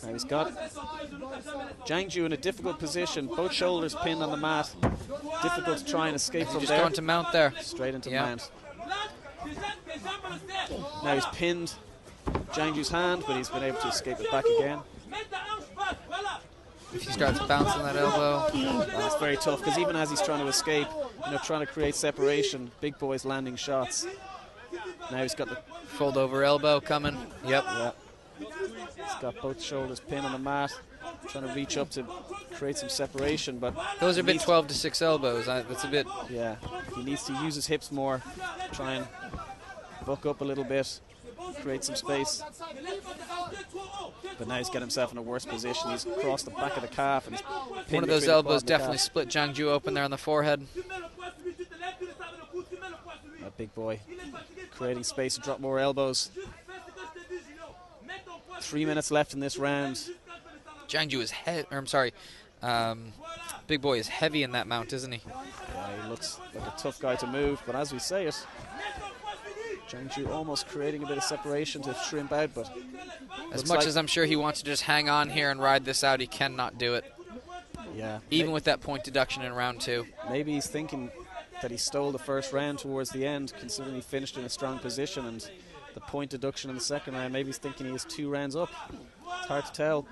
Now he's got Zhang Ju in a difficult position, both shoulders pinned on the mat. Difficult to try and escape from just there. Just going to mount there. Straight into mount. Now he's pinned Zhang Ju's hand, but he's been able to escape it back again. If he starts bouncing that elbow. That's very tough, because even as he's trying to escape, trying to create separation, Big Boy's landing shots. Now he's got the fold over elbow coming. Yep. Yeah. He's got both shoulders pinned on the mat, trying to reach up to create some separation, but those are a bit 12-6 elbows. That's a bit. Yeah. He needs to use his hips more, try and buck up a little bit, create some space. But now he's got himself in a worse position. He's across the back of the calf, and he's one of those elbows definitely split Zhang Ju open there on the forehead. Big Boy creating space to drop more elbows. 3 minutes left in this round. Zhang Ju is Big Boy is heavy in that mount, isn't he? Yeah, he looks like a tough guy to move, but as we say it, Zhang Ju almost creating a bit of separation to shrimp out, but as much as I'm sure he wants to just hang on here and ride this out, he cannot do it. Yeah. Even with that point deduction in round 2. Maybe he's thinking that he stole the first round towards the end, considering he finished in a strong position, and the point deduction in the second round, maybe he's thinking he is 2 rounds up. It's hard to tell,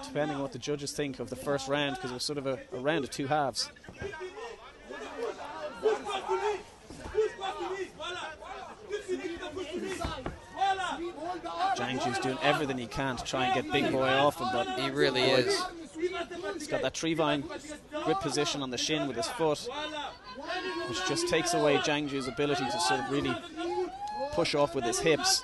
depending on what the judges think of the first round, because it was sort of a round of 2 halves. Zhang Ju's doing everything he can to try and get Big Boy off him, but he really is. He's got that tree-vine grip position on the shin with his foot, which just takes away Zhang Ju's ability to sort of really push off with his hips.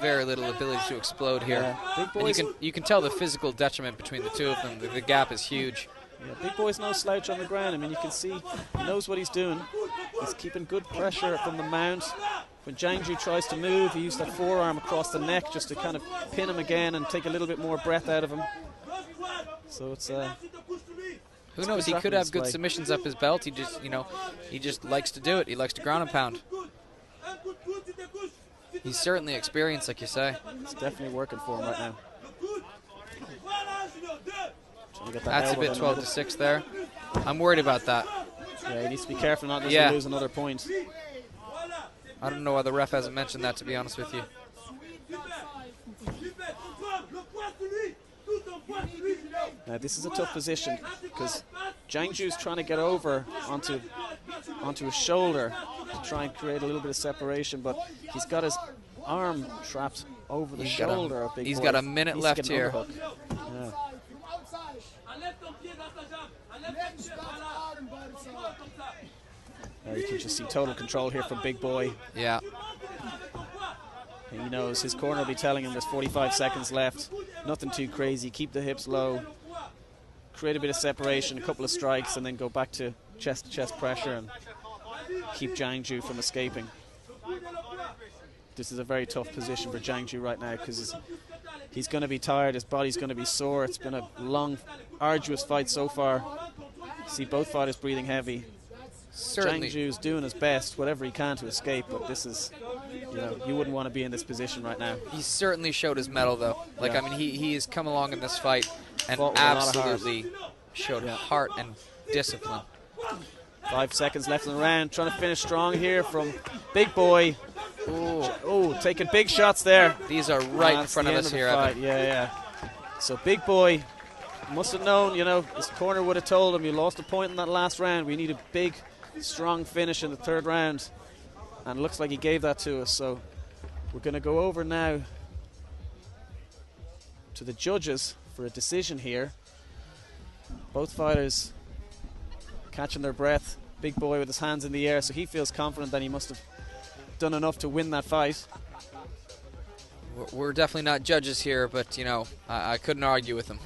Very little ability to explode here. Yeah. Big and you can tell the physical detriment between the two of them. The gap is huge. Yeah, Big Boy's no slouch on the ground. I mean, you can see he knows what he's doing. He's keeping good pressure from the mount. When Zhang Ju tries to move, he used that forearm across the neck just to kind of pin him again and take a little bit more breath out of him. So it's who knows? He could have good submissions up his belt. He just likes to do it. He likes to ground and pound. He's certainly experienced, like you say. It's definitely working for him right now. That's a bit 12-6 there. I'm worried about that. Yeah, he needs to be careful not to lose another point. I don't know why the ref hasn't mentioned that, to be honest with you. Now this is a tough position because Zhang Ju's trying to get over onto his shoulder to try and create a little bit of separation, but he's got his arm trapped over the shoulder of Big Boy. He's got a minute left here. Yeah. You can just see total control here from Big Boy. Yeah. And he knows his corner will be telling him there's 45 seconds left. Nothing too crazy. Keep the hips low. Create a bit of separation, a couple of strikes, and then go back to chest-to-chest pressure and keep Zhang Ju from escaping. This is a very tough position for Zhang Ju right now because he's going to be tired. His body's going to be sore. It's been a long, arduous fight so far. See both fighters breathing heavy. Certainly. Zhang Ju's doing his best, whatever he can to escape, but this is, you wouldn't want to be in this position right now. He certainly showed his mettle, though. Like, I mean, he has come along in this fight and absolutely showed heart and discipline. 5 seconds left in the round. Trying to finish strong here from Big Boy. Oh, taking big shots there. These are right in front of us here, Evan. Yeah. So Big Boy must have known, his corner would have told him, you lost a point in that last round. We need a big, strong finish in the third round. And it looks like he gave that to us. So we're going to go over now to the judges for a decision here. Both fighters catching their breath. Big Boy with his hands in the air, so he feels confident that he must have done enough to win that fight. We're definitely not judges here, but, I couldn't argue with him.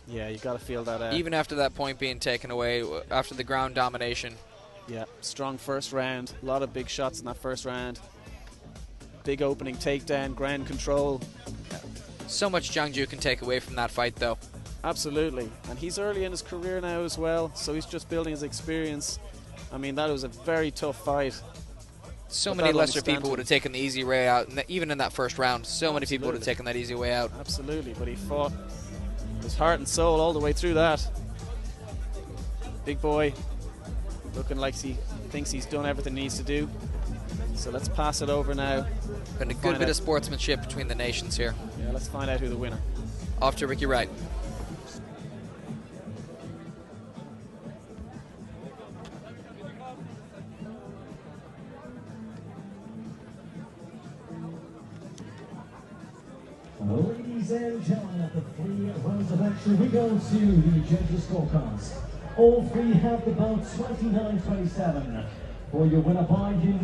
Yeah, you got to feel that out. Even after that point being taken away, after the ground domination. Yeah, strong first round. A lot of big shots in that first round. Big opening takedown, ground control. So much Zhang Ju can take away from that fight, though. Absolutely. And he's early in his career now as well, so he's just building his experience. I mean, that was a very tough fight. So many lesser people would have taken the easy way out, and even in that first round, so many people would have taken that easy way out. Absolutely, but he fought his heart and soul all the way through that. Big boy, looking like he thinks he's done everything he needs to do. So let's pass it over now. And a good bit of sportsmanship between the nations here. Yeah, let's find out who the winner. Off to Ricky Wright. Ladies and gentlemen, after 3 rounds of action, we go to the judges' scorecards. All three have the bout 29-27 for your winner by unanimous.